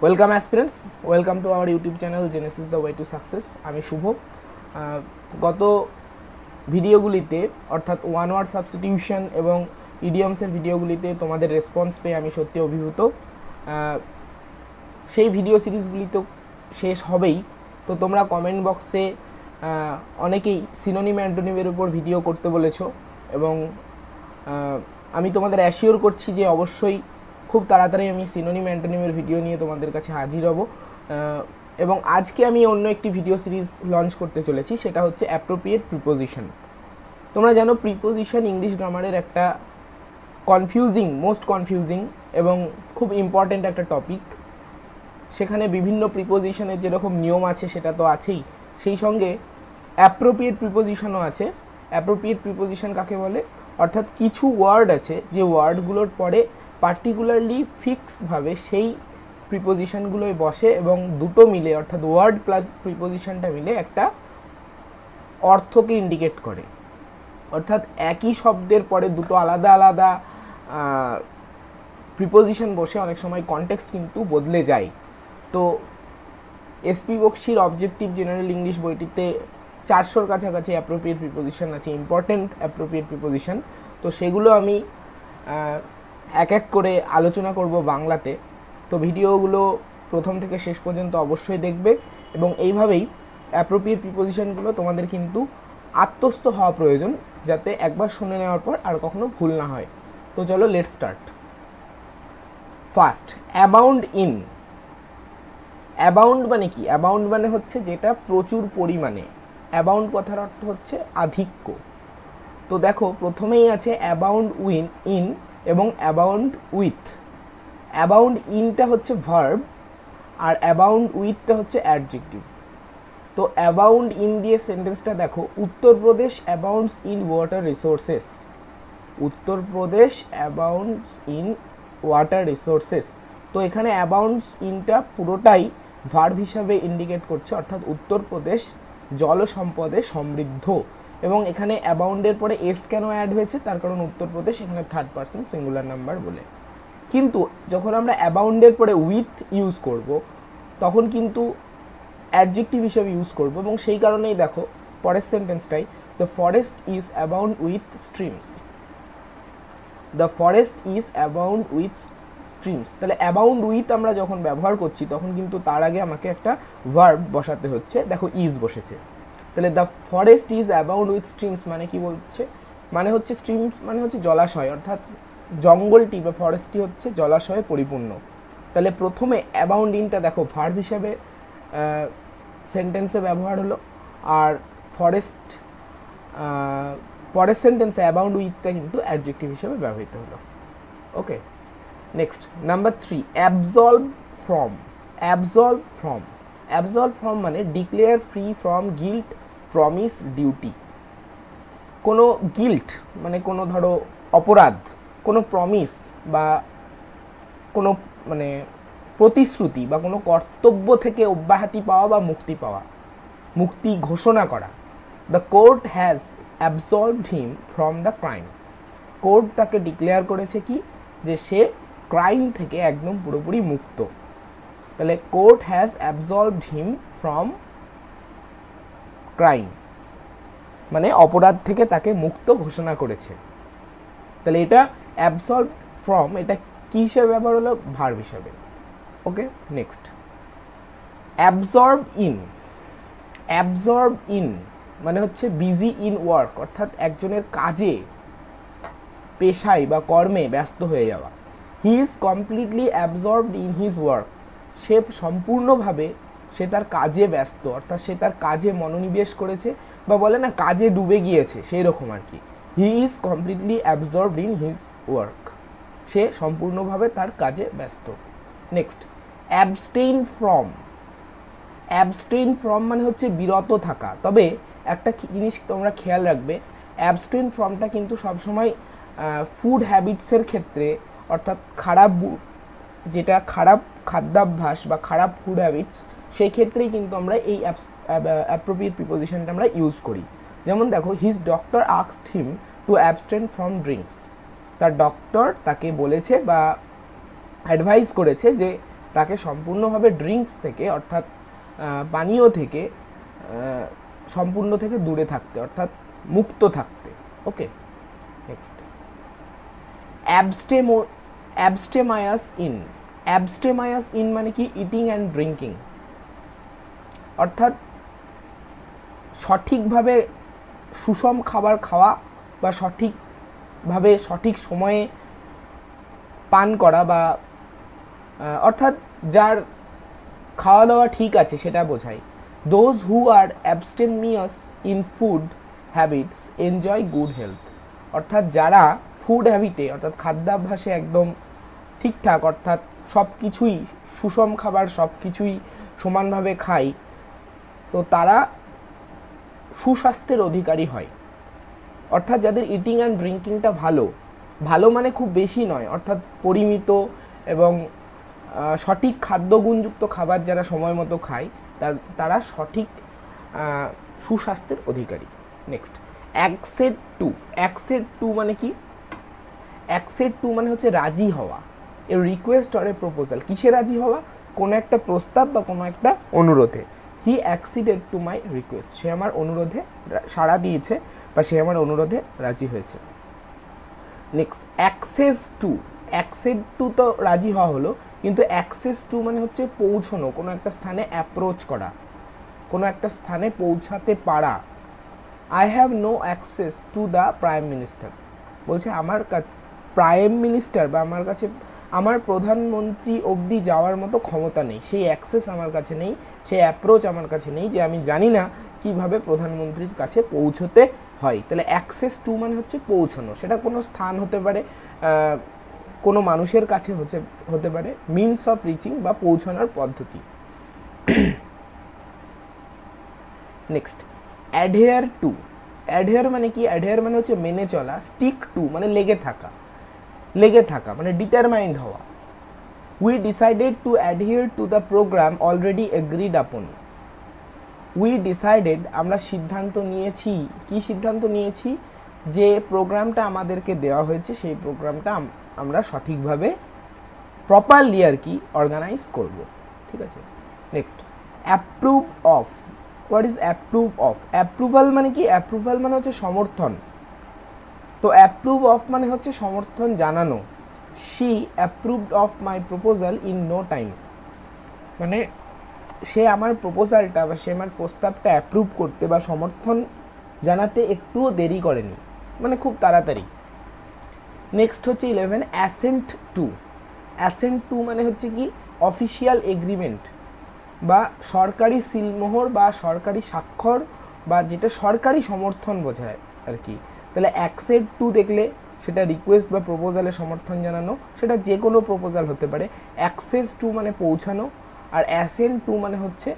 Welcome aspirants, welcome to our YouTube channel Genesis the way to success. আমি শুভ। গত ভিডিওগুলিতে অর্থাৎ one word substitution এবং ইডিয়মসের ভিডিওগুলিতে তোমাদের রেসপন্স পেয়ে আমি সত্যি অভিভূত। সেই ভিডিও সিরিজগুলি তো শেষ হবেই, তো তোমরা কমেন্ট বক্সে অনেকেই সিনোনিম অ্যান্টোনিমের উপর ভিডিও করতে বলেছো এবং আমি তোমাদের অ্যাসিওর করছি যে অবশ্যই খুব তাড়াতাড়ি আমি সিনোনিম অ্যান্টোনিমের ভিডিও নিয়ে তোমাদের কাছে হাজির হব। এবং আজকে আমি অন্য একটি ভিডিও সিরিজ লঞ্চ করতে চলেছি, সেটা হচ্ছে অ্যাপ্রোপ্রিয়েট প্রিপোজিশন। তোমরা জানো প্রিপোজিশন ইংলিশ গ্রামারের একটা মোস্ট কনফিউজিং এবং খুব ইম্পর্ট্যান্ট একটা টপিক। সেখানে বিভিন্ন প্রিপোজিশনের যেরকম নিয়ম আছে সেটা তো আছেই, সেই সঙ্গে অ্যাপ্রোপ্রিয়েট প্রিপোজিশনও আছে। অ্যাপ্রোপ্রিয়েট প্রিপোজিশন কাকে বলে? অর্থাৎ কিছু ওয়ার্ড আছে যে ওয়ার্ডগুলোর পরে পার্টিকুলারলি ফিক্সডভাবে সেই প্রিপোজিশনগুলোই বসে এবং দুটো মিলে অর্থাৎ ওয়ার্ড প্লাস প্রিপোজিশনটা মিলে একটা অর্থকে ইন্ডিকেট করে। অর্থাৎ একই শব্দের পরে দুটো আলাদা আলাদা প্রিপোজিশন বসে অনেক সময় কনটেক্সট কিন্তু বদলে যায়। তো এসপি বক্সির অবজেক্টিভ জেনারেল ইংলিশ বইটিতে 400-র কাছাকাছি অ্যাপ্রোপ্রিয়েট প্রিপোজিশন আছে, ইম্পর্টেন্ট অ্যাপ্রোপ্রিয়েট প্রিপোজিশন। তো সেগুলো আমি এক এক করে আলোচনা করব বাংলাতে। তো ভিডিওগুলো প্রথম থেকে শেষ পর্যন্ত অবশ্যই দেখবে এবং এইভাবেই অ্যাপ্রোপ্রিয়েট প্রিপোজিশনগুলো তোমাদের কিন্তু আত্মস্থ হওয়া প্রয়োজন, যাতে একবার শুনে নেওয়ার পর আর কখনো ভুল না হয়। তো চলো let's start. First, abound in. Abound মানে কি? অ্যাবাউন্ড মানে হচ্ছে যেটা প্রচুর পরিমাণে। অ্যাবাউন্ড কথার অর্থ হচ্ছে আধিক্য। তো দেখো প্রথমেই আছে অ্যাবাউন্ড ইন এবং অ্যাবাউন্ড উইথ। অ্যাবাউন্ড ইনটা হচ্ছে ভার্ব আর অ্যাবাউন্ড উইথটা হচ্ছে অ্যাডজেক্টিভ। তো অ্যাবাউন্ড ইন দিয়ে সেন্টেন্সটা দেখো, Uttar Pradesh abounds in water resources. Uttar Pradesh abounds in water resources. তো এখানে অ্যাবাউন্ডস ইনটা পুরোটাই ভার্ব হিসাবে ইন্ডিকেট করছে, অর্থাৎ উত্তরপ্রদেশ জল সম্পদে সমৃদ্ধ। এবং এখানে অ্যাবাউন্ডের পরে এস কেন অ্যাড হয়েছে? তার কারণ উত্তরপ্রদেশ এখানে থার্ড পারসন সিঙ্গুলার নাম্বার বলে। কিন্তু যখন আমরা অ্যাবাউন্ডের পরে উইথ ইউজ করব তখন কিন্তু অ্যাডজেক্টিভ হিসেবে ইউজ করব, এবং সেই কারণেই দেখো পরের সেন্টেন্সটাই, the forest is abound with streams. The forest is abound with streams. তাহলে অ্যাবাউন্ড উইথ আমরা যখন ব্যবহার করছি তখন কিন্তু তার আগে আমাকে একটা ভার্ব বসাতে হচ্ছে। দেখো ইজ বসেছে। তাহলে the forest is abound with streams মানে কি বলছে? মানে হচ্ছে স্ট্রিমস মানে হচ্ছে জলাশয়, অর্থাৎ জঙ্গলটি বা ফরেস্টটি হচ্ছে জলাশয়ে পরিপূর্ণ। তাহলে প্রথমে অ্যাবাউন্ড ইনটা দেখো ভার্ব হিসাবে সেন্টেন্সে ব্যবহার হলো, আর ফরেস্ট পরের সেন্টেন্সে অ্যাবাউন্ড উইথটা কিন্তু অ্যাডজেক্টিভ হিসেবে ব্যবহৃত হলো। Okay, next number 3, absolve from. Absolve from. Absolve from মানে declare free from guilt, promise, duty. কোনো গিল্ট মানে কোনো ধরো অপরাধ, কোনো প্রমিস বা কোনো মানে প্রতিশ্রুতি বা কোনো কর্তব্য থেকে অব্যাহতি পাওয়া বা মুক্তি পাওয়া, মুক্তি ঘোষণা করা। The court has absolved him from the crime. Court তাকে ডিক্লেয়ার করেছে কি? যে সে ক্রাইম থেকে একদম পুরোপুরি মুক্ত। তাহলে court has absolved him from crime মানে অপরাধ থেকে তাকে মুক্ত ঘোষণা করেছে। তাহলে এটা অ্যাবজলভ ফ্রম, এটা কি হিসেবে ব্যবহার হলো? ভার্ব হিসাবে। Okay, next absorb in. Absorb in মানে হচ্ছে বিজি ইন ওয়ার্ক, অর্থাৎ একজনের কাজে, পেশায় বা কর্মে ব্যস্ত হয়ে যাওয়া। He is completely absorbed in his work. সে সম্পূর্ণভাবে সে তার কাজে ব্যস্ত, অর্থাৎ সে তার কাজে মনোনিবেশ করেছে বা বলে না কাজে ডুবে গিয়েছে, সেই রকম আর কি। He is completely absorbed in his work. সে সম্পূর্ণভাবে তার কাজে ব্যস্ত। Next abstain from. Abstain from মানে হচ্ছে বিরত থাকা। তবে একটা জিনিস তোমরা খেয়াল রাখবে, অ্যাবস্টেইন ফ্রমটা কিন্তু সবসময় ফুড হ্যাবিটসের ক্ষেত্রে, অর্থাৎ যেটা খারাপ খাদ্যাভ্যাস বা খারাপ ফুড হ্যাবিটস, সেই ক্ষেত্রেই কিন্তু আমরা এই অ্যাপ্রোপ্রিয়েট প্রিপোজিশনটা আমরা ইউজ করি। যেমন দেখো, his doctor asked him to abstain from drinks. তার ডক্টর তাকে বলেছে বা অ্যাডভাইস করেছে যে তাকে সম্পূর্ণভাবে ড্রিঙ্কস থেকে অর্থাৎ পানীয় থেকে সম্পূর্ণ থেকে দূরে থাকতে অর্থাৎ মুক্ত থাকতে। ওকে, নেক্সট অ্যাবস্টেমায়াস ইন। অ্যাবস্টেমায়াস ইন মানে কি? ইটিং অ্যান্ড ড্রিঙ্কিং, অর্থাৎ সঠিকভাবে সুষম খাবার খাওয়া বা সঠিকভাবে সঠিক সময়ে পান করা, বা অর্থাৎ যার খাওয়া দাওয়া ঠিক আছে সেটা বোঝায়। Those who are abstemious in food habits enjoy good health, অর্থাৎ যারা ফুড হ্যাবিটে অর্থাৎ খাদ্যাভ্যাসে একদম ঠিকঠাক, অর্থাৎ সব কিছুই সুষম খাবার সব কিছুই সমানভাবে খায়, তো তারা সুস্বাস্থ্যের অধিকারী হয়। অর্থাৎ যাদের ইটিং অ্যান্ড ড্রিঙ্কিংটা ভালো, ভালো মানে খুব বেশি নয়, অর্থাৎ পরিমিত এবং সঠিক খাদ্যগুণযুক্ত খাবার যারা সময় মতো খায় তারা সঠিক সুস্বাস্থ্যের অধিকারী। Next accept to. Accept to মানে কি? অ্যাকসেপ্ট টু মানে হচ্ছে রাজি হওয়া। A request or a proposal, কিসে রাজি হওয়া? কোনো একটা প্রস্তাব বা কোনো একটা অনুরোধে। হি অ্যাকসিডেড টু মাই রিকোয়েস্ট, সে আমার অনুরোধে সাড়া দিয়েছে বা সে আমার অনুরোধে রাজি হয়েছে। Next access to. Access to তো রাজি হওয়া হলো, কিন্তু অ্যাক্সেস টু মানে হচ্ছে পৌঁছানো, কোনো একটা স্থানে অ্যাপ্রোচ করা, কোনো একটা স্থানে পৌঁছাতে পারা। I have no access to the prime minister, বলছে আমার প্রাইম মিনিস্টার বা আমার কাছে আমার প্রধানমন্ত্রী অবধি যাওয়ার মতো ক্ষমতা নেই, সেই অ্যাক্সেস আমার কাছে নেই, সেই অ্যাপ্রোচ আমার কাছে নেই, যে আমি জানি না কিভাবে প্রধানমন্ত্রীর কাছে পৌঁছতে হয়। তাহলে অ্যাক্সেস টু মানে হচ্ছে পৌঁছানো, সেটা কোনো স্থান হতে পারে, কোনো মানুষের কাছে হতে পারে, মিনস অফ রিচিং বা পৌঁছানোর পদ্ধতি। Next adhere to. অ্যাডহেয়ার মানে কি? অ্যাডহেয়ার মানে হচ্ছে মেনে চলা। স্টিক টু মানে লেগে থাকা, লেগে থাকা মানে ডিটারমাইন্ড হওয়া। We decided to adhere to the programme already agreed upon. We decided আমরা সিদ্ধান্ত নিয়েছি, কি সিদ্ধান্ত নিয়েছি? যে প্রোগ্রামটা আমাদেরকে দেওয়া হয়েছে সেই প্রোগ্রামটা আমরা সঠিকভাবে প্রপারলি আর কি অর্গানাইজ করব। ঠিক আছে, next approve of. What is approve of? Approval মানে কি? অ্যাপ্রুভাল মানে হচ্ছে সমর্থন, তো অ্যাপ্রুভ অফ মানে হচ্ছে সমর্থন জানানো। She approved of my proposal in no time, মানে সে আমার প্রপোজালটা বা সে আমার প্রস্তাবটা অ্যাপ্রুভ করতে বা সমর্থন জানাতে একটুও দেরি করেনি, মানে খুব তাড়াতাড়ি। নেক্সট হচ্ছে 11 অ্যাসেন্ট টু। অ্যাসেন্ট টু মানে হচ্ছে কি? অফিসিয়াল এগ্রিমেন্ট বা সরকারি সিলমোহর বা সরকারি স্বাক্ষর বা যেটা সরকারি সমর্থন বোঝায় আর কি। তাহলে অ্যাকসেপ্ট টু দেখলে সেটা রিকোয়েস্ট বা প্রপোজালে সমর্থন জানানো, সেটা যে কোনো প্রপোজাল হতে পারে। অ্যাক্সেস টু মানে পৌঁছানো, আর অ্যাসেন্ট টু মানে হচ্ছে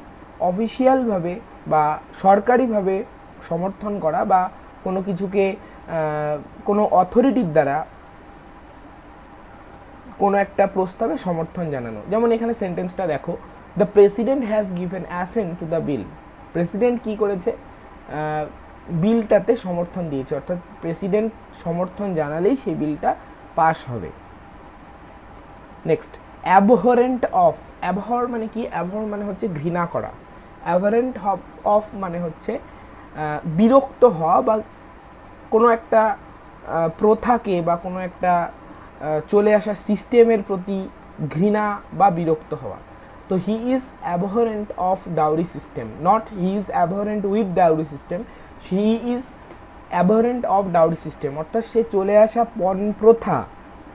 অফিসিয়ালভাবে বা সরকারিভাবে সমর্থন করা বা কোনো কিছুকে কোনো অথরিটির দ্বারা কোনো একটা প্রস্তাবে সমর্থন জানানো। যেমন এখানে সেন্টেন্সটা দেখো, the president has given assent to the bill. President কী করেছে? বিলটাতে সমর্থন দিয়েছে, অর্থাৎ প্রেসিডেন্ট সমর্থন জানালেই সেই বিলটা পাস হবে। Next অ্যাবহরেন্ট of. অ্যাবহর মানে কি? অ্যাবহর মানে হচ্ছে ঘৃণা করা। অ্যাবহরেন্ট অফ মানে হচ্ছে বিরক্ত হওয়া বা কোনো একটা প্রথাকে বা কোনো একটা চলে আসা সিস্টেমের প্রতি ঘৃণা বা বিরক্ত হওয়া। তো he is abhorrent of dowry system, not he is abhorrent with dowry system, he is abhorrent of dowry system, অর্থাৎ সে চলে আসা পণ প্রথা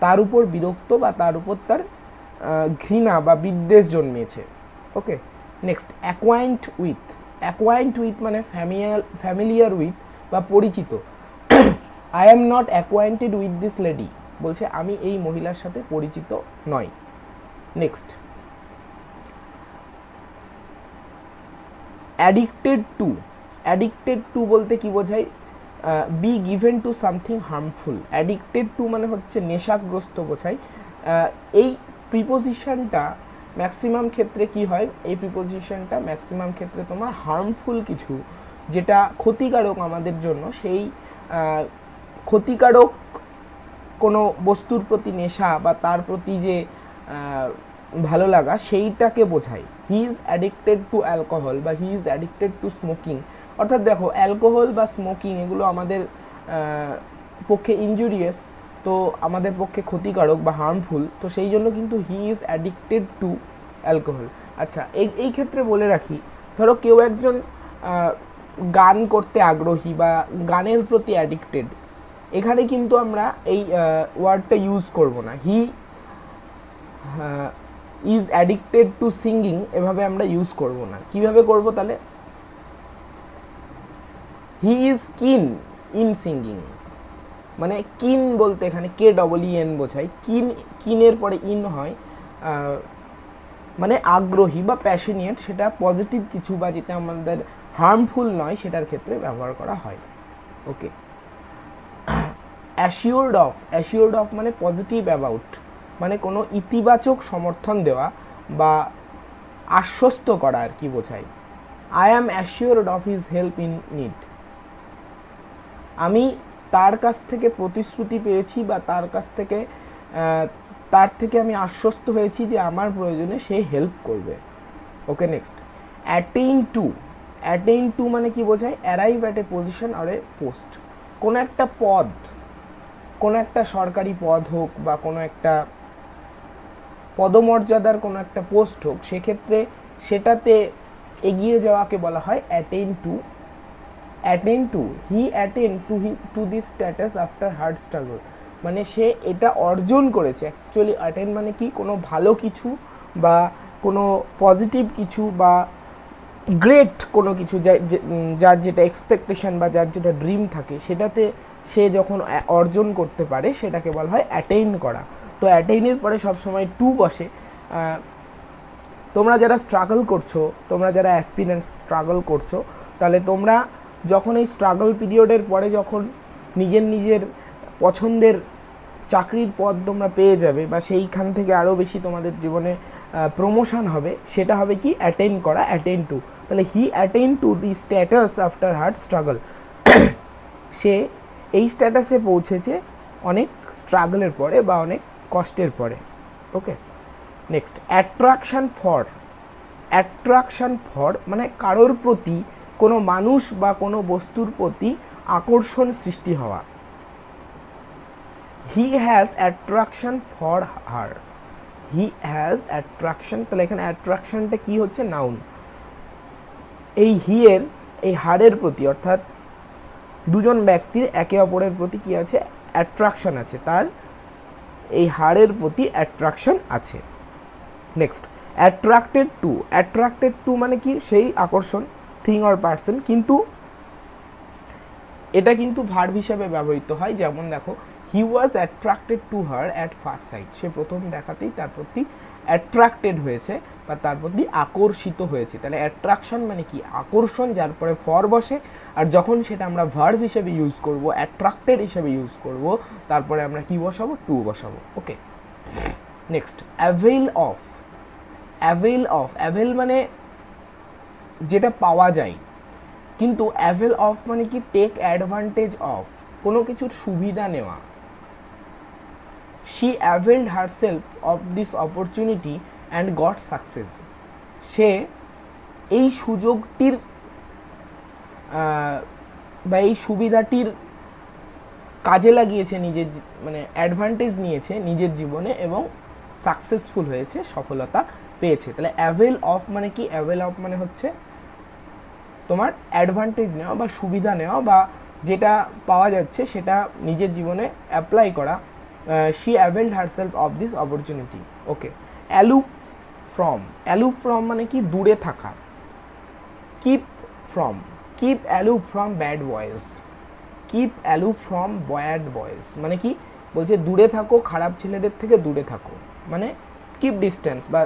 তার উপর বিরক্ত বা তার উপর তার ঘৃণা বা বিদ্বেষ জন্মেছে। Okay, next acquaint with. Acquaint with মানে ফ্যামিলিয়ার উইথ বা পরিচিত। I am not acquainted with this lady, বলছে আমি এই মহিলার সাথে পরিচিত নই। Next addicted to. Addicted to বলতে কি বোঝায়? Be given to something harmful. Addicted to মানে হচ্ছে নেশাগ্রস্ত বোঝায়। এই প্রিপোজিশনটা ম্যাক্সিমাম ক্ষেত্রে কি হয়? এই প্রিপোজিশনটা ম্যাক্সিমাম ক্ষেত্রে তোমার হার্মফুল কিছু, যেটা ক্ষতিকারক আমাদের জন্য, সেই ক্ষতিকারক কোনো বস্তুর প্রতি নেশা বা তার প্রতি যে ভালো লাগা সেইটাকে বোঝায়। He is addicted to alcohol বা he is addicted to smoking. অর্থাৎ দেখো অ্যালকোহল বা স্মোকিং এগুলো আমাদের পক্ষে ইনজুরিয়াস, তো আমাদের পক্ষে ক্ষতিকারক বা হার্মফুল, তো সেই জন্য কিন্তু হি ইজ অ্যাডিক্টেড টু অ্যালকোহল। আচ্ছা, এই ক্ষেত্রে বলে রাখি, ধরো কেউ একজন গান করতে আগ্রহী বা গানের প্রতি অ্যাডিক্টেড, এখানে কিন্তু আমরা এই ওয়ার্ডটা ইউজ করব না। হি ইজ অ্যাডিক্টেড টু সিঙ্গিং এভাবে আমরা ইউজ করব না। কিভাবে করব তাহলে? হি ইজ কিন ইন সিঙ্গিং, মানে কিন বলতে এখানে KEEN বোঝায়। কিনের পরে ইন হয়, মানে আগ্রহী বা প্যাশনেট, সেটা পজিটিভ কিছু বা যেটা আমাদের হার্মফুল নয় সেটার ক্ষেত্রে ব্যবহার করা হয়। ওকে, অ্যাসিওর্ড অফ মানে পজিটিভ অ্যাবাউট, মানে কোনো ইতিবাচক সমর্থন দেওয়া বা আশ্বস্ত করা আর কি বোঝায়। I am assured of his help in need, আমি তার কাছ থেকে প্রতিশ্রুতি পেয়েছি বা তার থেকে আমি আশ্বস্ত হয়েছি যে আমার প্রয়োজনে সে হেল্প করবে। ওকে, নেক্সট অ্যাটেইন টু মানে কি বোঝায়? Arrive at a position or a post, কোনো একটা পদ, কোনো একটা সরকারি পদ হোক বা কোনো একটা পদমর্যাদার কোনো একটা পোস্ট হোক, সেক্ষেত্রে সেটাতে এগিয়ে যাওয়াকে বলা হয় attain to. He attain to this status after hard struggle, মানে সে এটা অর্জন করেছে। অ্যাকচুয়ালি অ্যাটেইন মানে কি? কোনো ভালো কিছু বা কোনো পজিটিভ কিছু বা গ্রেট কোনো কিছু, যার যেটা এক্সপেকটেশন বা যার যেটা ড্রিম থাকে, সেটাতে সে যখন অর্জন করতে পারে সেটাকে বলা হয় অ্যাটেইন করা। তো অ্যাটেইনের পরে সবসময় টু বসে। তোমরা যারা স্ট্রাগল করছো, তোমরা যারা অ্যাসপিরেন্টস স্ট্রাগল করছো, তাহলে তোমরা যখন এই স্ট্রাগল পিরিয়ডের পরে যখন নিজের পছন্দের চাকরির পদ তোমরা পেয়ে যাবে বা সেইখান থেকে আরও বেশি তোমাদের জীবনে প্রমোশন হবে, সেটা হবে কি? অ্যাটেইন করা, অ্যাটেইন টু। তাহলে he attain to the status after hard struggle, সে এই স্ট্যাটাসে পৌঁছেছে অনেক স্ট্রাগলের পরে বা অনেক কষ্টের পরে। ওকে, নেক্সট অ্যাট্রাকশন ফর মানে কারোর প্রতি, কোনো মানুষ বা কোনো বস্তুর প্রতি আকর্ষণ সৃষ্টি হওয়া। He has attraction for her, he has attraction, তাহলে এখানে অ্যাট্রাকশনটা কি হচ্ছে? নাউন। এই হিয়ের, এই হারের প্রতি, অর্থাৎ দুজন ব্যক্তির একে অপরের প্রতি কি আছে? অ্যাট্রাকশন আছে, তার এই হারের প্রতি অ্যাট্রাকশন আছে। নেক্সট অ্যাট্রাক্টেড টু মানে কি? সেই আকর্ষণ, থিং অর পার্সন, কিন্তু এটা কিন্তু ভার্ব হিসাবে ব্যবহৃত হয়। যেমন দেখো, he was attracted to her at first sight, সে প্রথম দেখাতেই তার প্রতি অ্যাট্রাক্টেড হয়েছে বা তার প্রতি আকর্ষিত হয়েছে। তাহলে অ্যাট্রাকশন মানে কি? আকর্ষণ, যার পরে ফর বসে, আর যখন সেটা আমরা ভার্ব হিসেবে ইউজ করব, অ্যাট্রাক্টেড হিসেবে ইউজ করব, তারপরে আমরা কি বসাবো? টু বসাবো। ওকে, নেক্সট অ্যাভেল মানে যেটা পাওয়া যায়, কিন্তু অ্যাভেল অফ মানে কি? টেক অ্যাডভান্টেজ অফ, কোনো কিছুর সুবিধা নেওয়া। She availed herself of this opportunity and got success, সে এই সুযোগটির বা এই সুবিধাটির কাজে লাগিয়েছে, নিজের মানে অ্যাডভান্টেজ নিয়েছে নিজের জীবনে এবং সাকসেসফুল হয়েছে, সফলতা পেয়েছে। তাহলে অ্যাভেল অফ মানে কি? অ্যাভেল অফ মানে হচ্ছে তোমার অ্যাডভান্টেজ নেওয়া বা সুবিধা নেওয়া বা যেটা পাওয়া যাচ্ছে সেটা নিজের জীবনে অ্যাপ্লাই করা। She availed herself of this opportunity. Okay, aloof from মানে কি? দূরে থাকা। Keep aloof from bad boys, মানে কি বলছে? দূরে থাকো, খারাপ ছেলেদের থেকে দূরে থাকো, মানে কিপ ডিস্টেন্স বা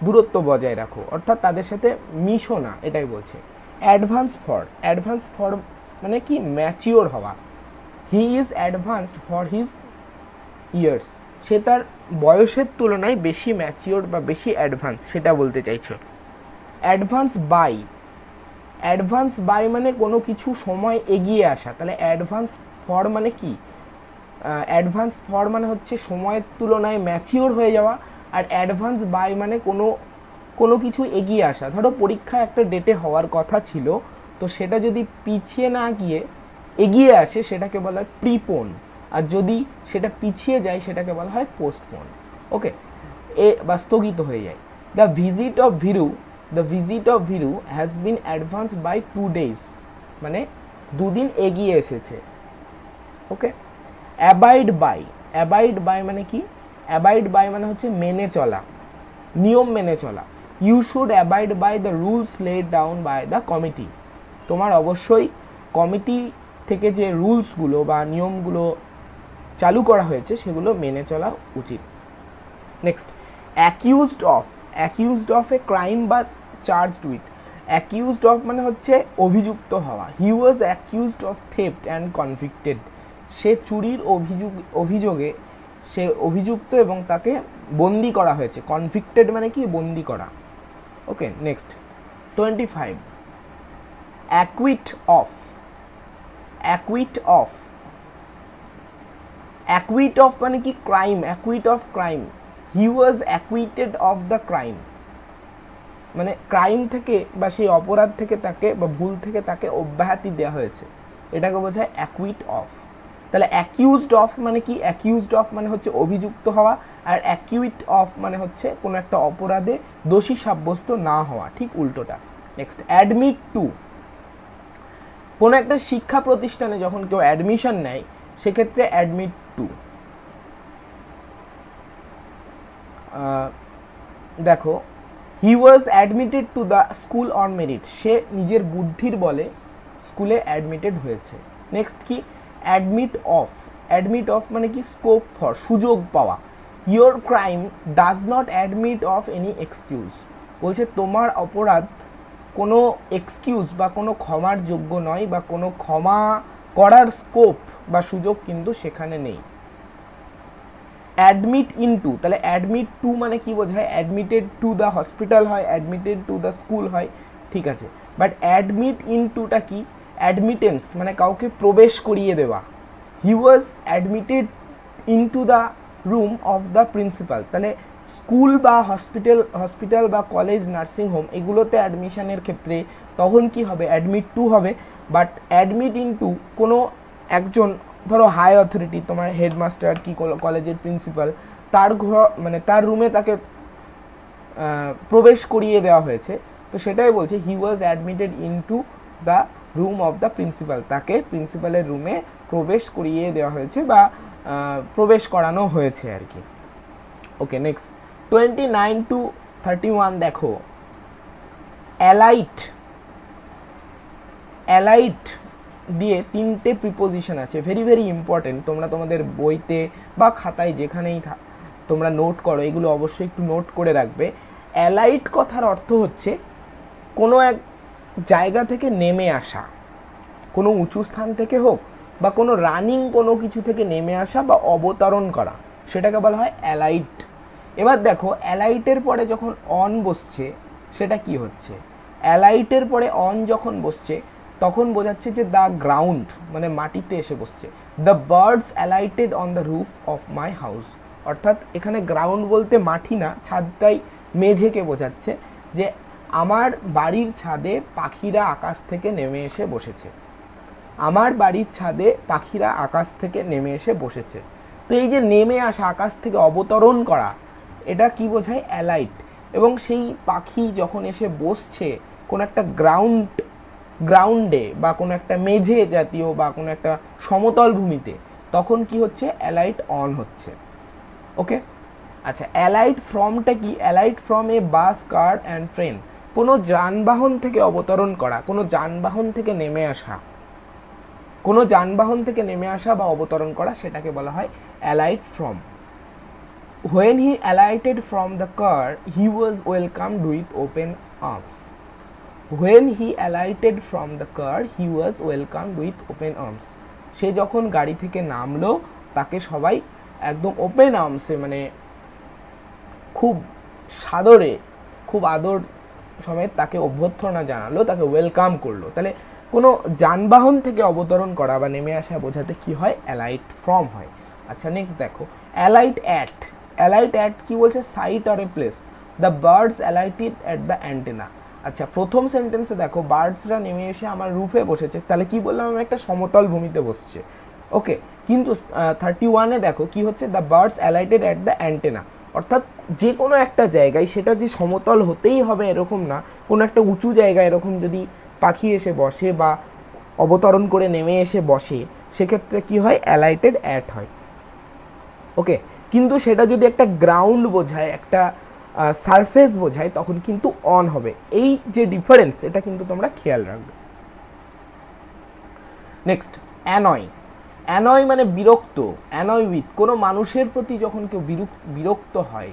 দূরত্ব বজায় রাখো, অর্থাৎ তাদের সাথে মিশো না, এটাই বলছে। অ্যাডভান্স ফর মানে কি? ম্যাচিওর হওয়া। He is advanced for his years, সে তার বয়সের তুলনায় বেশি ম্যাচিওর বা বেশি অ্যাডভান্স, সেটা বলতে চাইছে। অ্যাডভান্স বাই মানে কোনো কিছু সময় এগিয়ে আসা। তাহলে অ্যাডভান্স ফর মানে কি? অ্যাডভান্স ফর মানে হচ্ছে সময়ের তুলনায় ম্যাচিওর হয়ে যাওয়া, আর অ্যাডভান্স বাই মানে কোনো কিছু এগিয়ে আসা। ধরো পরীক্ষা একটা ডেটে হওয়ার কথা ছিল, তো সেটা যদি পিছিয়ে না গিয়ে এগিয়ে আসে সেটাকে বলা হয় প্রিপোন, আর যদি সেটা পিছিয়ে যায় সেটাকে বলা হয় পোস্টপোন। ওকে, বা স্থগিত হয়ে যায়। দ্য ভিজিট অফ ভিরু has been advance by 2 days, মানে 2 দিন এগিয়ে এসেছে। ওকে, অ্যাবাইড বাই মানে কি? অ্যাবাইড বাই মানে হচ্ছে মেনে চলা, নিয়ম মেনে চলা। You should abide by the rules laid down by the committee. তোমার অবশ্যই কমিটি থেকে যে রুলসগুলো বা নিয়মগুলো চালু করা হয়েছে সেগুলো মেনে চলা উচিত। Next, accused of a crime বা চার্জড উইথ। অ্যাকিউজড অফ মানে হচ্ছে অভিযুক্ত হওয়া। He was accused of theft and convicted. সে চুরির অভিযোগে সে অভিযুক্ত এবং তাকে বন্দি করা হয়েছে। কনভিক্টেড মানে কি? বন্দি করা। ওকে, নেক্সট 25, অ্যাকুইট অফ মানে কি? Crime. Acquit of crime, he was acquitted of the crime, মানে ক্রাইম থেকে বা সেই অপরাধ থেকে তাকে বা ভুল থেকে তাকে অব্যাহতি দেওয়া হয়েছে, এটাকে বোঝায় অ্যাকুইট অফ। তাহলে অ্যাকিউজড অফ মানে কি? অ্যাকিউজড অফ মানে হচ্ছে অভিযুক্ত হওয়া, আর অ্যাকুইট অফ মানে হচ্ছে কোনো একটা অপরাধে দোষী সাব্যস্ত না হওয়া, ঠিক উল্টোটা। Next, admit to. কোনো একটা শিক্ষা প্রতিষ্ঠানে যখন কেউ অ্যাডমিশন নেয় সেক্ষেত্রে অ্যাডমিট টু। দেখো, he was admitted to the school on merit. সে নিজের বুদ্ধির বলে স্কুলে অ্যাডমিটেড হয়েছে। নেক্সট কি? অ্যাডমিট অফ মানে কি? স্কোপ ফর, সুযোগ পাওয়া। Your crime does not admit of any excuse. বলছে তোমার অপরাধ কোনো এক্সকিউজ বা কোনো ক্ষমার যোগ্য নয়, বা কোনো ক্ষমা করার স্কোপ বা সুযোগ কিন্তু সেখানে নেই। অ্যাডমিট ইনটু, তাহলে অ্যাডমিট টু মানে কি বোঝায়? অ্যাডমিটেড টু দ্য হসপিটাল হয়, অ্যাডমিটেড টু দ্য স্কুল হয়, ঠিক আছে। বাট অ্যাডমিট ইনটুটা কি? অ্যাডমিটেন্স মানে কাউকে প্রবেশ করিয়ে দেওয়া। He was admitted into the room of the principal. তাহলে স্কুল বা হসপিটাল বা কলেজ, নার্সিংহোম এগুলোতে অ্যাডমিশনের ক্ষেত্রে তখন কি হবে? অ্যাডমিট টু হবে। বাট অ্যাডমিট ইনটু কোনো একজন, ধরো হাই অথরিটি, তোমার হেডমাস্টার কি কলেজের প্রিন্সিপাল, তার ঘর মানে তার রুমে তাকে প্রবেশ করিয়ে দেওয়া হয়েছে, তো সেটাই বলছে he was admitted into the room of the principal. তাকে প্রিন্সিপালের রুমে প্রবেশ করিয়ে দেওয়া হয়েছে বা প্রবেশ করানো হয়েছে আর কি। ওকে, নেক্সট 29 to 31 দেখো, অ্যালাইট দিয়ে 3টে প্রিপোজিশন আছে, ভেরি ভেরি ইম্পর্টেন্ট। তোমরা তোমাদের বইতে বা খাতায় যেখানেই তোমরা নোট করো, এগুলো অবশ্যই একটু নোট করে রাখবে। অ্যালাইট কথার অর্থ হচ্ছে কোনো এক জায়গা থেকে নেমে আসা, কোনো উঁচু স্থান থেকে হোক বা কোনো রানিং কোনো কিছু থেকে নেমে আসা বা অবতরণ করা, সেটাকে বলা হয় অ্যালাইট। এবার দেখো, অ্যালাইটের পরে যখন অন বসছে সেটা কি হচ্ছে? অ্যালাইটের পরে অন যখন বসছে তখন বোঝাচ্ছে যে দ্য গ্রাউন্ড মানে মাটিতে এসে বসছে। The birds alighted on the roof of my house. অর্থাৎ এখানে গ্রাউন্ড বলতে মাটি না, ছাদটাই মেঝেকে বোঝাচ্ছে, যে আমার বাড়ির ছাদে পাখিরা আকাশ থেকে নেমে এসে বসেছে। আমার বাড়ির ছাদে পাখিরা আকাশ থেকে নেমে এসে বসেছে। তো এই যে নেমে আসা, আকাশ থেকে অবতরণ করা, এটা কি বোঝায়? অ্যালাইট। এবং সেই পাখি যখন এসে বসছে কোনো একটা গ্রাউন্ডে বা কোনো একটা মেঝে জাতীয় বা কোনো একটা সমতল ভূমিতে, তখন কি হচ্ছে? অ্যালাইট অন হচ্ছে। ওকে, আচ্ছা, অ্যালাইট ফ্রমটা কি? Allied from a bus, car and train. কোনো যানবাহন থেকে অবতরণ করা, কোনো যানবাহন থেকে নেমে আসা, কোনো যানবাহন থেকে নেমে আসা বা অবতরণ করা, সেটাকে বলা হয় allied from. When he alighted from the car, he was welcomed with open arms. When he alighted from the car, he was welcomed with open arms. সে যখন গাড়ি থেকে নামলো তাকে সবাই একদম ওপেন আর্মসে মানে খুব সাদরে, খুব আদর সমেত তাকে অভ্যর্থনা জানালো, তাকে ওয়েলকাম করলো। তাহলে কোনো যানবাহন থেকে অবতরণ করা বা নেমে আসা বোঝাতে কি হয়? অ্যালাইট ফ্রম হয়। আচ্ছা, নেক্সট দেখো, অ্যালাইট অ্যাট। অ্যালাইট অ্যাট কি বলছে, site or a place, the birds alighted at the antenna. আচ্ছা, প্রথম সেন্টেন্সে দেখো বার্ডসরা নেমে এসে আমার রুফে বসেছে, তাহলে কি বললাম, আমি একটা সমতল ভূমিতে বসছে। ওকে, কিন্তু 31-এ দেখো কি হচ্ছে, the birds alighted at the antenna, অর্থাৎ যে কোনো একটা জায়গায়, সেটা যে সমতল হতেই হবে এরকম না, কোনো একটা উঁচু জায়গায় এরকম যদি পাখি এসে বসে বা অবতরণ করে নেমে এসে বসে, সেক্ষেত্রে কি হয়, অ্যালাইটেড অ্যাট হয়। ওকে, কিন্তু সেটা যদি একটা গ্রাউন্ড বোঝায়, একটা সারফেস বোঝায়, তখন কিন্তু অন হবে। এই যে ডিফারেন্স, এটা কিন্তু তোমরা খেয়াল রাখবে। Next, annoy. অ্যানয় মানে বিরক্ত, অ্যানয় উইথ, কোনো মানুষের প্রতি যখন কেউ বিরক্ত হয়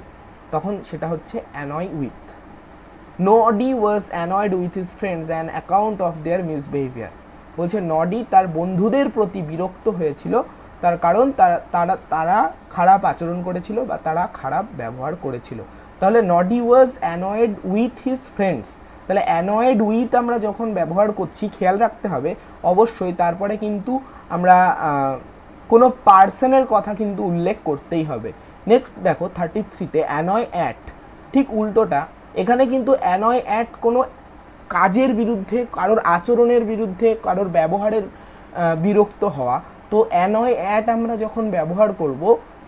তখন সেটা হচ্ছে annoy with. Noddy was annoyed with his friends on account of their misbehaviour. বলছে নডি তার বন্ধুদের প্রতি বিরক্ত হয়েছিল, তার কারণ তারা খারাপ আচরণ করেছিল বা তারা খারাপ ব্যবহার করেছিল। তাহলে নডি was annoyed with his friends, তাহলে অ্যানয়েড উইথ আমরা যখন ব্যবহার করছি, খেয়াল রাখতে হবে অবশ্যই তারপরে কিন্তু আমরা কোনো পার্সনের কথা কিন্তু উল্লেখ করতেই হবে। নেক্সট দেখো 33-তে অ্যানয় অ্যাট, ঠিক উল্টোটা, এখানে কিন্তু অ্যানয় অ্যাট কোনো কাজের বিরুদ্ধে, কারোর আচরণের বিরুদ্ধে, কারোর ব্যবহারের বিরক্ত হওয়া। তো অ্যানয় অ্যাট আমরা যখন ব্যবহার করব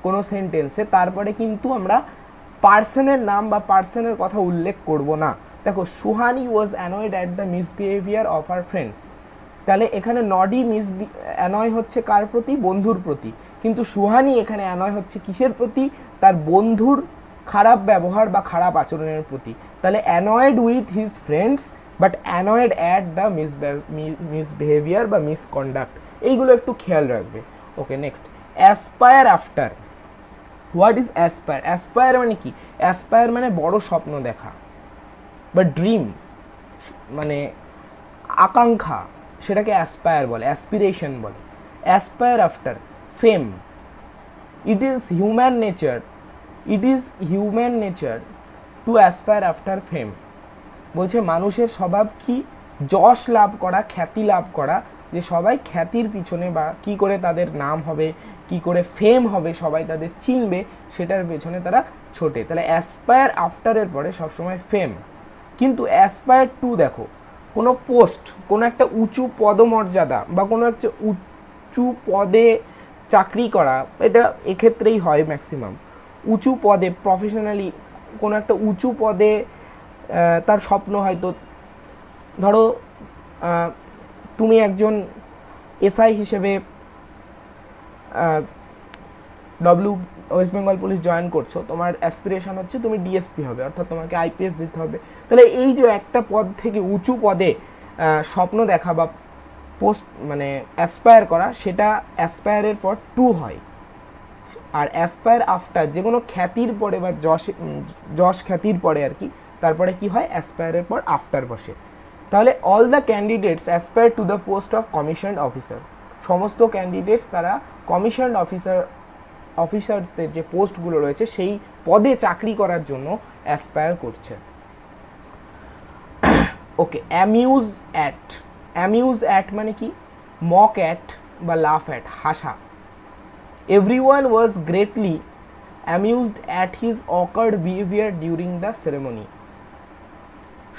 কোনো সেন্টেন্সে, তারপরে কিন্তু আমরা পার্সনের নাম বা পার্সনের কথা উল্লেখ করব না। দেখো, Suhani was annoyed at the misbehaviour of her friends, তাহলে এখানে নডি অ্যানয় হচ্ছে কার প্রতি, বন্ধুর প্রতি, কিন্তু সুহানি এখানে অ্যানয় হচ্ছে কিসের প্রতি, তার বন্ধুর খারাপ ব্যবহার বা খারাপ আচরণের প্রতি। তাহলে annoyed with his friends but annoyed at the misbehaviour বা মিসকন্ডাক্ট, এইগুলো একটু খেয়াল রাখবে। Okay, next, aspire after. What is aspire? Aspire মানে কি? অ্যাসপায়ার মানে বড় স্বপ্ন দেখা বা ড্রিম, মানে আকাঙ্ক্ষা, সেটাকে অ্যাসপায়ার বলে, অ্যাসপিরেশন বলে। Aspire after fame, it is human nature to aspire after fame. বলছে মানুষের স্বভাব কি, যশ লাভ করা, খ্যাতি লাভ করা, যে সবাই খ্যাতির পিছনে বা কি করে তাদের নাম হবে, কি করে ফেম হবে, সবাই তাদের চিনবে, সেটার পেছনে তারা ছোটে। তাহলে অ্যাসপায়ার আফটারের পরে সবসময় ফেম। কিন্তু অ্যাসপায়ার টু দেখো, কোনো পোস্ট, কোনো একটা উঁচু পদমর্যাদা বা কোনো একটা উঁচু পদে চাকরি করা, এটা এক্ষেত্রেই হয় ম্যাক্সিমাম। উঁচু পদে প্রফেশনালি কোনো একটা উঁচু পদে তার স্বপ্ন, হয়তো ধরো তুমি একজন এসআই হিসেবে ওয়েস্ট বেঙ্গল পুলিশ জয়েন করছো, তোমার অ্যাসপিরেশন হচ্ছে তুমি ডিএসপি হবে, অর্থাৎ তোমাকে আইপিএস দিতে হবে। তাহলে এই যে একটা পদ থেকে উঁচু পদে স্বপ্ন দেখা বা পোস্ট মানে অ্যাসপায়ার করা, সেটা অ্যাসপায়ারের পর টু হয়। আর অ্যাসপায়ার আফটার যে কোনো খ্যাতির পরে বা যশ খ্যাতির পরে আর কি, তারপরে কি হয়, অ্যাসপায়ারের পর আফটার বসে। তাহলে all the candidates aspire to the post of commissioned officer, সমস্ত ক্যান্ডিডেটস তারা কমিশনড অফিসার্সদের যে পোস্টগুলো রয়েছে সেই পদে চাকরি করার জন্য অ্যাসপায়ার করছে। ওকে, অ্যামিউজ অ্যাট মানে কি, মক অ্যাট বা লাফ অ্যাট, হাসা। Everyone was greatly amused at his occurred behaviour during the ceremony.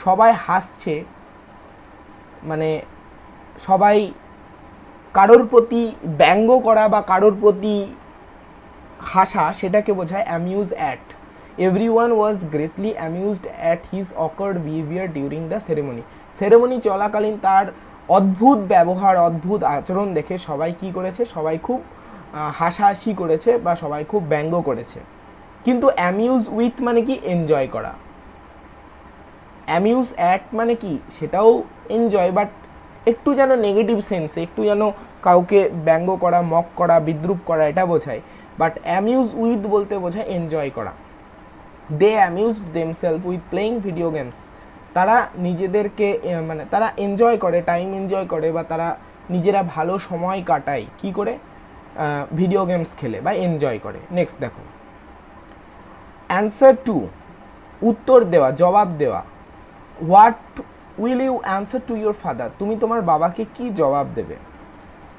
সবাই হাসছে, মানে সবাই কারোর প্রতি ব্যঙ্গ করা বা কারোর প্রতি হাসা, সেটাকে বোঝায় amuse at. Everyone was greatly amused at his occurred behaviour during the ceremony চলাকালীন তার অদ্ভুত ব্যবহার, অদ্ভুত আচরণ দেখে সবাই কি করেছে, সবাই খুব হাসাহাসি করেছে বা সবাই খুব ব্যঙ্গ করেছে। কিন্তু অ্যামিউজ উইথ মানে কি, এনজয় করা। অ্যামিউজ অ্যাট মানে কি, সেটাও এনজয়, বাট একটু যেন নেগেটিভ সেন্সে, একটু যেন কাউকে ব্যঙ্গ করা, মক করা, বিদ্রুপ করা, এটা বোঝায়। বাট অ্যামিউজ উইথ বলতে বোঝায় এনজয় করা। They amused themselves with playing video games, তারা নিজেদেরকে মানে তারা এনজয় করে, টাইম এনজয় করে, বা তারা নিজেরা ভালো সময় কাটায় কি করে, ভিডিও গেমস খেলে বা এনজয় করে। নেক্সট দেখো, অ্যান্সার টু, উত্তর দেওয়া, জবাব দেওয়া। What will you answer to your father, তুমি তোমার বাবাকে কি জবাব দেবে।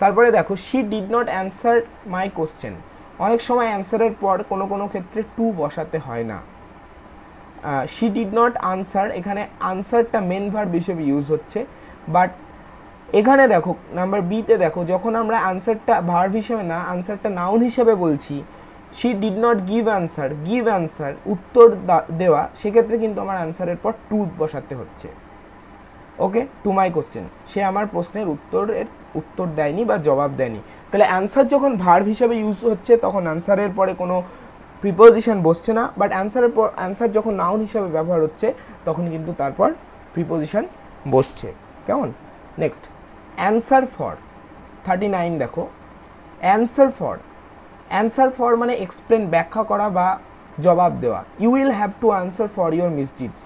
তারপরে দেখো, she did not answer my question, অনেক সময় অ্যান্সারের পর কোনো কোনো ক্ষেত্রে টু বসাতে হয় না। শি ডিড নট আনসার, এখানে আনসারটা মেন ভার্ব হিসেবে ইউজ হচ্ছে, বাট এখানে দেখো নাম্বার বিতে দেখো যখন আমরা আনসারটা ভার্ব হিসেবে না আনসারটা নাউন হিসেবে বলছি, she did not give answer, give answer উত্তর দেওয়া, সেক্ষেত্রে কিন্তু আমার আনসারের পর টু বসাতে হচ্ছে। ওকে, টু মাই কোশ্চেন, সে আমার প্রশ্নের উত্তর দেয়নি বা জবাব দেয়নি। তাহলে অ্যান্সার যখন ভার্ব হিসেবে ইউজ হচ্ছে তখন অ্যান্সারের পরে কোনো প্রিপোজিশন বসছে না, বাট অ্যান্সার যখন নাউন হিসেবে ব্যবহার হচ্ছে তখন কিন্তু তারপর প্রিপোজিশন বসছে। কেমন? নেক্সট, অ্যান্সার ফর 39 দেখো, অ্যান্সার ফর মানে এক্সপ্লেন, ব্যাখ্যা করা বা জবাব দেওয়া। You will have to answer for your misdeeds,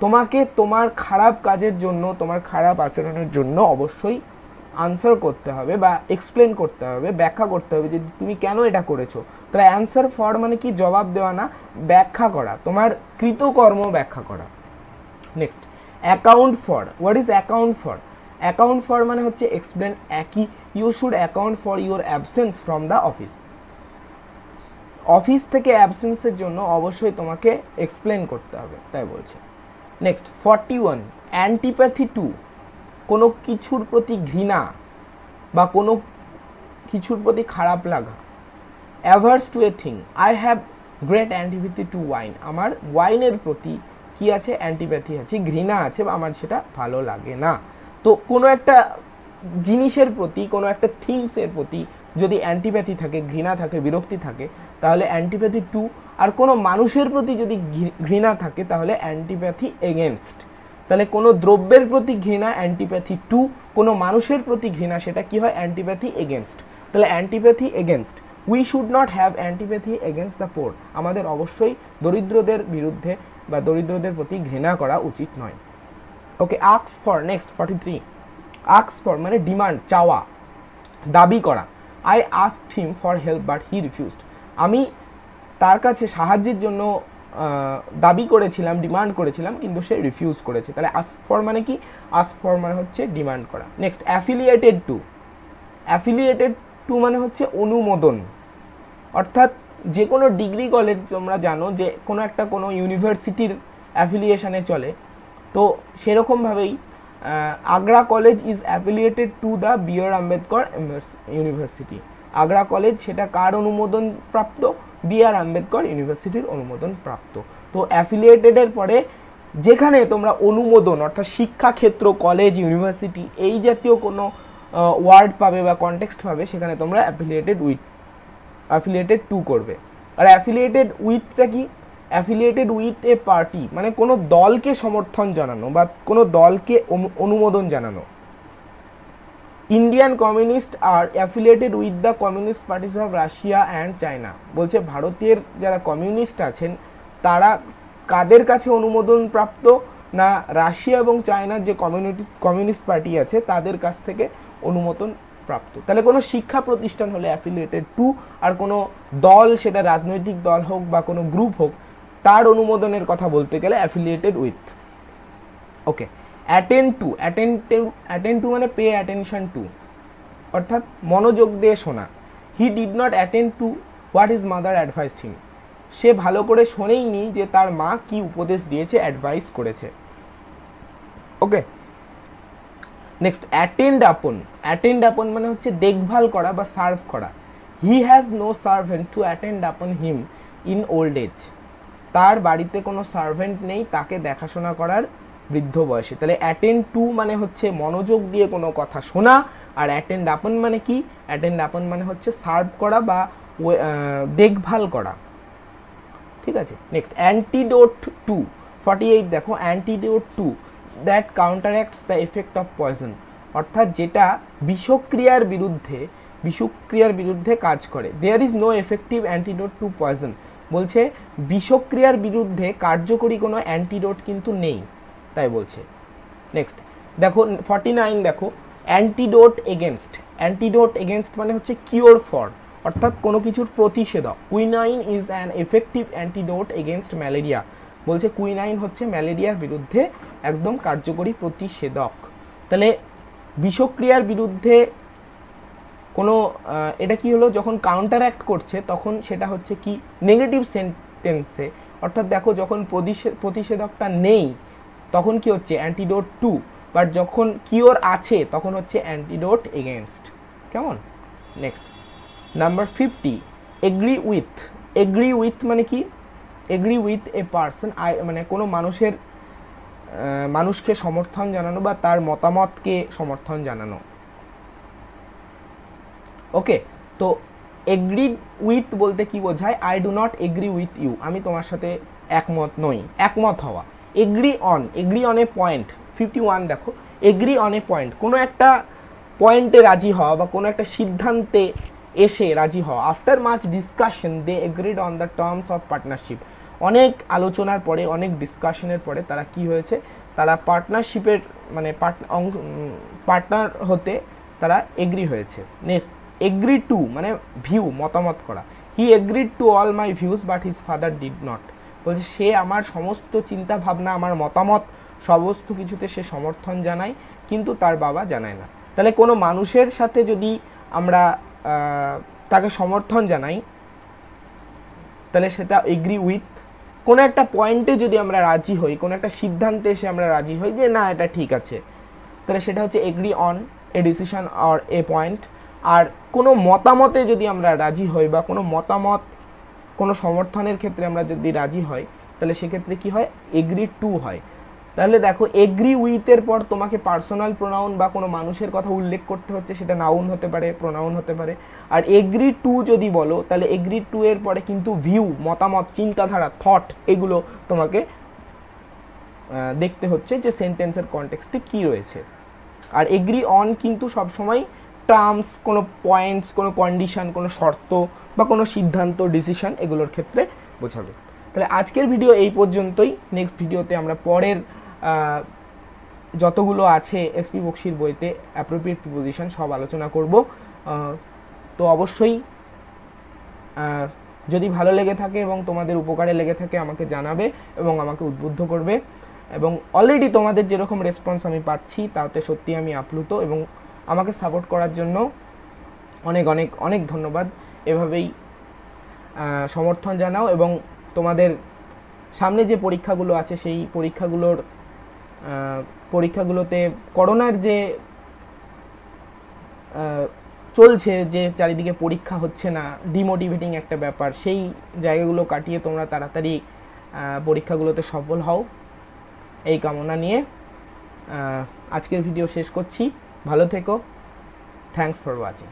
তোমাকে তোমার খারাপ কাজের জন্য, তোমার খারাপ আচরণের জন্য অবশ্যই আনসার করতে হবে বা এক্সপ্লেন করতে হবে, ব্যাখ্যা করতে হবে যে তুমি কেন এটা করেছো। তাহলে অ্যান্সার ফর মানে কি? জবাব দেওয়া না, ব্যাখ্যা করা, তোমার কৃতকর্ম ব্যাখ্যা করা। Next, account for, what is account for? Account for মানে হচ্ছে এক্সপ্লেন, একই, you should account for your absence from the office, office থেকে অ্যাবসেন্সের জন্য অবশ্যই তোমাকে এক্সপ্লেন করতে হবে, তাই বলছে। নেক্সট 41, অ্যান্টিপ্যাথি টু, কোনো কিছুর প্রতি ঘৃণা বা কোনো কিছুর প্রতি খারাপ লাগা। Averse to a thing, I have great antipathy to wine, আমার ওয়াইনের প্রতি কি আছে? অ্যান্টিপ্যাথি আছে, ঘৃণা আছে, বা আমার সেটা ভালো লাগে না। তো কোনো একটা জিনিসের প্রতি, কোনো একটা থিংসের প্রতি যদি অ্যান্টিপ্যাথি থাকে, ঘৃণা থাকে, বিরক্তি থাকে, তাহলে অ্যান্টিপ্যাথি টু। আর কোনো মানুষের প্রতি যদি ঘৃণা থাকে তাহলে অ্যান্টিপ্যাথি এগেনস্ট। তাহলে কোনো দ্রব্যের প্রতি ঘৃণা অ্যান্টিপ্যাথি টু, কোনো মানুষের প্রতি ঘৃণা সেটা কি হয়? Antipathy against. তাহলে antipathy against, we should not have antipathy against the poor, আমাদের অবশ্যই দরিদ্রদের বিরুদ্ধে বা দরিদ্রদের প্রতি ঘৃণা করা উচিত নয়। Okay, ask for, next 43, ask for মানে ডিমান্ড, চাওয়া, দাবি করা। I asked him for help but he refused, আমি তার কাছে সাহায্যের জন্য দাবি করেছিলাম, ডিমান্ড করেছিলাম, কিন্তু সে রিফিউজ করেছে। তাহলে আস্ক ফর মানে কি? আস্ক ফর মানে হচ্ছে ডিমান্ড করা। Next, affiliated to, affiliated to মানে হচ্ছে অনুমোদন, অর্থাৎ যে কোনো ডিগ্রি কলেজ তোমরা জানো যে কোনো ইউনিভার্সিটির অ্যাফিলিয়েশনে চলে, তো সেরকমভাবেই Agra college is affiliated to the B.R.. Ambedkar university. Agra college সেটা কার অনুমোদন প্রাপ্ত? বি.আর. আম্বেদকর ইউনিভার্সিটির অনুমোদন প্রাপ্ত। তো অ্যাফিলিয়েটেডের পরে যেখানে তোমরা অনুমোদন, অর্থাৎ শিক্ষাক্ষেত্র, কলেজ, ইউনিভার্সিটি এই জাতীয় কোনো ওয়ার্ড পাবে বা কনটেক্সট পাবে, সেখানে তোমরা অ্যাফিলিয়েটেড টু করবে। আর অ্যাফিলিয়েটেড উইথটা কি? অ্যাফিলিয়েটেড উইথ এ পার্টি মানে কোনো দলকে সমর্থন জানানো বা কোনো দলকে অনুমোদন জানানো। Indian communist are affiliated with the communist parties of Russia and China, বলছে ভারতের যারা কমিউনিস্ট আছেন তারা কাদের কাছে অনুমোদন প্রাপ্ত? না, রাশিয়া এবং চায়নার যে কমিউনিস্ট পার্টি আছে তাদের কাছ থেকে অনুমোদন প্রাপ্ত। তাহলে কোনো শিক্ষা প্রতিষ্ঠান হলে অ্যাফিলিয়েটেড টু, আর কোনো দল, সেটা রাজনৈতিক দল হোক বা কোনো গ্রুপ হোক, তার অনুমোদনের কথা বলতে গেলে affiliated with. Okay, attend to মানে পে অ্যাটেনশন টু, অর্থাৎ মনোযোগ দিয়ে শোনা। He did not attend to what his mother advised him, সে ভালো করে শোনেইনি যে তার মা কি উপদেশ দিয়েছে, অ্যাডভাইস করেছে। ওকে, নেক্সট অ্যাটেন্ড আপন মানে হচ্ছে দেখভাল করা বা সার্ভ করা। He has no servant to attend upon him in old age, তার বাড়িতে কোনো সার্ভেন্ট নেই তাকে দেখাশোনা করার বৃদ্ধ বয়সে। তাহলে অ্যাটেন্ড টু মানে হচ্ছে মনোযোগ দিয়ে কোনো কথা শোনা, আর অ্যাটেন্ড আপন মানে কি? অ্যাটেন্ড আপন মানে হচ্ছে সার্ভ করা বা দেখভাল করা। ঠিক আছে, নেক্সট অ্যান্টিডোট টু 48 দেখো, antidote to that counteracts the effect of poison, অর্থাৎ যেটা বিষক্রিয়ার বিরুদ্ধে কাজ করে। There is no effective antidote to poison, বলছে বিষক্রিয়ার বিরুদ্ধে কার্যকরী কোনো অ্যান্টিডোট কিন্তু নেই, তাই বলছে। নেক্সট দেখো 49 দেখো, অ্যান্টিডোট এগেনস্ট মানে হচ্ছে কিওর ফর, অর্থাৎ কোনো কিছুর প্রতিষেধক। Quinine is an effective antidote against malaria, বলছে কুইনাইন হচ্ছে ম্যালেরিয়ার বিরুদ্ধে একদম কার্যকরী প্রতিষেধক। তাহলে বিষক্রিয়ার বিরুদ্ধে কোনো এটা কি হলো, যখন কাউন্টার অ্যাক্ট করছে তখন সেটা হচ্ছে কি নেগেটিভ সেন্টেন্সে, অর্থাৎ দেখো যখন প্রতিষেধকটা নেই তখন কি হচ্ছে অ্যান্টিডোট টু, বাট যখন কিওর আছে তখন হচ্ছে অ্যান্টিডোট এগেনস্ট। কেমন? Next number 50, agree with. Agree with মানে কি? এগ্রি উইথ এ পার্সন, মানে কোনো মানুষকে সমর্থন জানানো বা তার মতামতকে সমর্থন জানানো। ওকে, তো এগ্রি উইথ বলতে কি বোঝায়? I do not agree with you, আমি তোমার সাথে একমত নই, একমত হওয়া। Agree on, agree on a point. 51 দেখো, এগ্রি অন এ পয়েন্ট, কোনো একটা পয়েন্টে রাজি হওয়া বা কোনো একটা সিদ্ধান্তে এসে রাজি হওয়া। After much discussion they agreed on the terms of partnership, অনেক আলোচনার পরে, অনেক ডিসকাশনের পরে তারা কি হয়েছে, তারা পার্টনারশিপের মানে পার্টনার হতে তারা এগ্রি হয়েছে। নেক্সট এগ্রি টু মানে ভিউ, মতামত করা। He agreed to all my views but his father did not, বলছে সে আমার সমস্ত চিন্তা ভাবনা, আমার মতামত সমস্ত কিছুতে সে সমর্থন জানায়, কিন্তু তার বাবা জানায় না। তাহলে কোনো মানুষের সাথে যদি আমরা তাকে সমর্থন জানাই তাহলে সেটা এগ্রি উইথ। কোনো একটা পয়েন্টে যদি আমরা রাজি হই, কোনো একটা সিদ্ধান্তে এসে আমরা রাজি হই যে না এটা ঠিক আছে, তাহলে সেটা হচ্ছে agree on a decision or a point. আর কোনো মতামতে যদি আমরা রাজি হই বা কোনো মতামত, কোনো সমর্থনের ক্ষেত্রে আমরা যদি রাজি হই, তাহলে সেক্ষেত্রে কি হয়? এগ্রি টু হয়। তাহলে দেখো এগ্রি উইথের পর তোমাকে পার্সোনাল প্রোনাউন বা কোনো মানুষের কথা উল্লেখ করতে হচ্ছে, সেটা নাউন হতে পারে, প্রোনাউন হতে পারে। আর এগ্রি টু যদি বলো তাহলে এগ্রি টু এর পরে কিন্তু ভিউ, মতামত, চিন্তাধারা, থট, এগুলো তোমাকে দেখতে হচ্ছে যে সেন্টেন্সের কনটেক্সটে কী রয়েছে। আর এগ্রি অন কিন্তু সবসময় টার্মস, কোনো পয়েন্টস, কোনো কন্ডিশন, কোনো শর্ত বা কোনো সিদ্ধান্ত, ডিসিশন, এগুলোর ক্ষেত্রে বোঝাবে। তাহলে আজকের ভিডিও এই পর্যন্তই। নেক্সট ভিডিওতে আমরা পরের যতগুলো আছে এসপি বক্সির বইতে অ্যাপ্রোপ্রিয়েট প্রিপোজিশন সব আলোচনা করব। তো অবশ্যই যদি ভালো লেগে থাকে এবং তোমাদের উপকারে লেগে থাকে আমাকে জানাবে এবং আমাকে উদ্বুদ্ধ করবে। এবং অলরেডি তোমাদের যেরকম রেসপন্স আমি পাচ্ছি তাতে সত্যি আমি আপ্লুত, এবং আমাকে সাপোর্ট করার জন্য অনেক অনেক অনেক ধন্যবাদ। এভাবেই সমর্থন জানাও এবং তোমাদের সামনে যে পরীক্ষাগুলো আছে সেই পরীক্ষাগুলোতে করোনার যে চলছে, যে চারিদিকে পরীক্ষা হচ্ছে না, ডিমোটিভেটিং একটা ব্যাপার, সেই জায়গাগুলো কাটিয়ে তোমরা তাড়াতাড়ি পরীক্ষাগুলোতে সফল হও, এই কামনা নিয়ে আজকের ভিডিও শেষ করছি। ভালো থেকো। Thanks for watching.